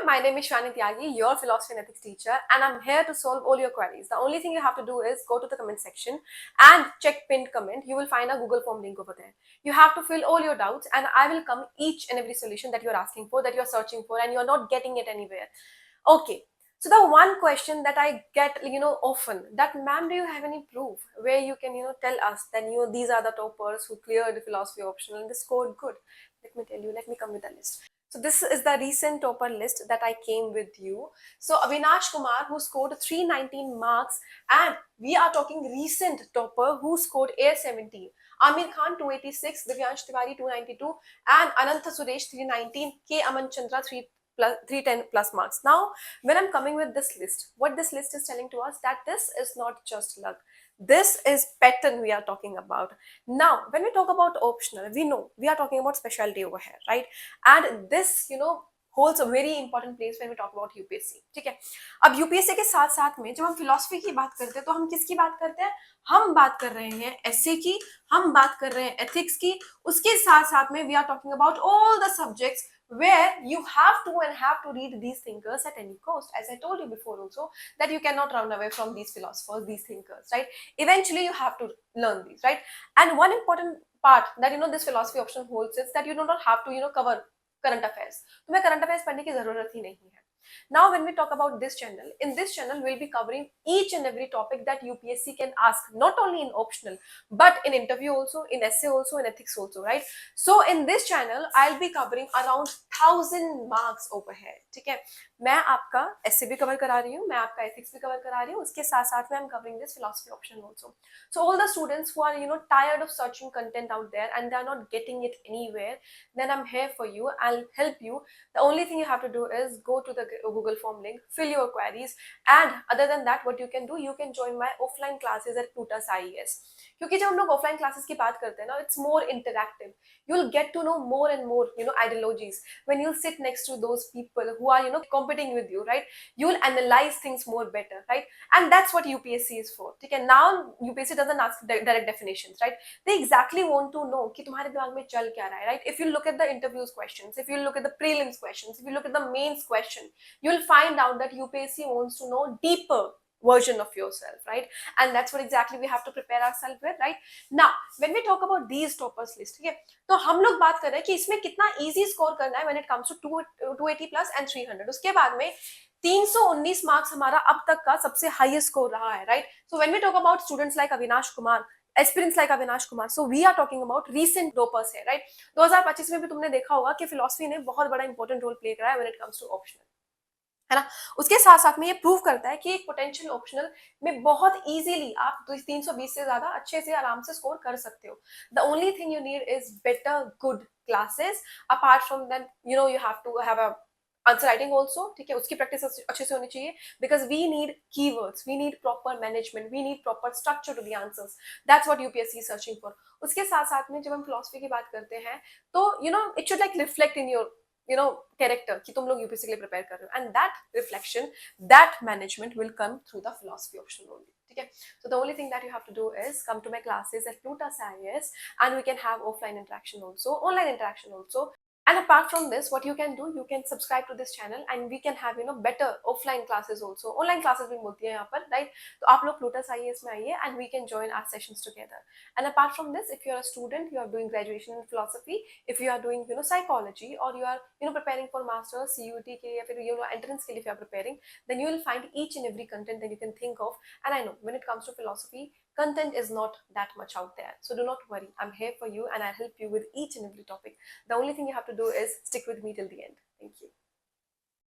my name is Shwani Tyagi, your philosophy and ethics teacher, and I'm here to solve all your queries. The only thing you have to do is go to the comment section and check pinned comment. You will find a Google form link over there. You have to fill all your doubts, and I will come each and every solution that you're asking for, that you're searching for, and you're not getting it anywhere. Okay. So the one question that I get, often, that ma'am, do you have any proof where you can, tell us that these are the toppers who cleared the philosophy optional and they scored good? Let me tell you. Let me come with a list. So this is the recent topper list that I came with you. So Avinash Kumar, who scored 319 marks, and we are talking recent topper who scored A70. Amir Khan 286, Divyansh Tiwari 292, and Anantha Suresh 319, K Aman Chandra 310 plus marks. Now, when I'm coming with this list, what this list is telling to us that this is not just luck. This is pattern we are talking about. Now, when we talk about optional, we know we are talking about specialty over here, right? And this, holds a very important place when we talk about UPSC. ठीक है, अब UPSC के साथ साथ में जब हम philosophy की बात करते हैं तो हम किसकी बात करते हैं? हम बात कर रहे हैं एसए की, हम बात कर रहे हैं एथिक्स की, उसके साथ साथ में we are talking about all the subjects where you have to read these thinkers at any cost. As I told you before also, that you cannot run away from these philosophers, these thinkers, right? Eventually you have to learn these, right? And one important part that this philosophy option holds is that you do not have to cover current affairs. तुम्हें current affairs पढ़ने की जरूरत ही नहीं है. Now when we talk about this channel, in this channel we'll be covering each and every topic that UPSC can ask, not only in optional but in interview also, in essay also, in ethics also, right? So in this channel I'll be covering around 1000 marks over here. ठीक है, मैं आपका essay भी cover करा रही हूँ, मैं आपका ethics भी कवर करा रही हूँ, उसके साथ साथ में I'm covering this philosophy option also. So all the students who are tired of searching content out there and they are not getting it anywhere, then I'm here for you. I'll help you. The only thing you have to do is go to the Google form link, fill your queries, and other than that, what you can do, you can join my offline classes at Plutus IES. क्योंकि जब हम लोग offline classes की बात करते हैं ना, it's more interactive. You'll get to know more and more, ideologies. When you'll sit next to those people who are, competing with you, right? You'll analyze things more better, right? And that's what UPSC is for. Okay? Now UPSC doesn't ask direct definitions, right? They exactly want to know कि तुम्हारे दिमाग में चल क्या रहा है, right? If you look at the interviews questions, if you look at the prelims questions, if you look at the mains question, you'll find out that UPSC wants to know deeper version of yourself, right? And that's what exactly we have to prepare ourselves with, right? Now when we talk about these toppers list, ठीक है, तो हम लोग बात कर रहे हैं कि इसमें कितना easy score करना है when it comes to 280 plus and 300. उसके बाद में 319 मार्क्स हमारा अब तक का सबसे हाईएस्ट स्कोर रहा है, right? So when we talk about students like Avinash Kumar, aspirants like Avinash Kumar, so we are talking about recent toppers है, राइट? 2025 में भी तुमने देखा होगा कि फिलॉसफी ने बहुत बड़ा इंपॉर्टेंट रोल प्ले करा है when it comes to optional, है ना? उसके साथ साथ में ये प्रूव करता है कि एक पोटेंशियल ऑप्शनल में बहुत इजीली आप 320 से ज्यादा अच्छे से आराम से स्कोर कर सकते हो. The only thing you need is better good classes. Apart from that you have to have a answer writing also, ठीक है, उसकी प्रैक्टिस अच्छे से होनी चाहिए, because we need keywords, we need proper management, we need proper structure to the answers. That's what UPSC is searching for. उसके साथ साथ में जब हम फिलोसफी की बात करते हैं तो it should like reflect in your character कि तुम लोग यूपीएससी के लिए प्रिपेयर कर रहे हो, and that reflection, that management will come through the philosophy option only. ठीक है, so the only thing that you have to do is come to my classes at Plutus IIS, and we can have offline interaction also, online interaction also. And apart from this, what you can do, you can subscribe to this channel and we can have better offline classes also. Online classes भी मिलती है यहाँ पर, right? तो आप लोग Plutus IAS में आइए and we can join our sessions together. And apart from this, if you are a student, you are doing graduation in philosophy, if you are doing psychology, or you are preparing for masters, CUT के लिए या फिर entrance के लिए if you are preparing, then you will find each and every content that you can think of. And I know when it comes to philosophy, content is not that much out there, so do not worry. I'm here for you and I'll help you with each and every topic. The only thing you have to do is stick with me till the end. Thank you.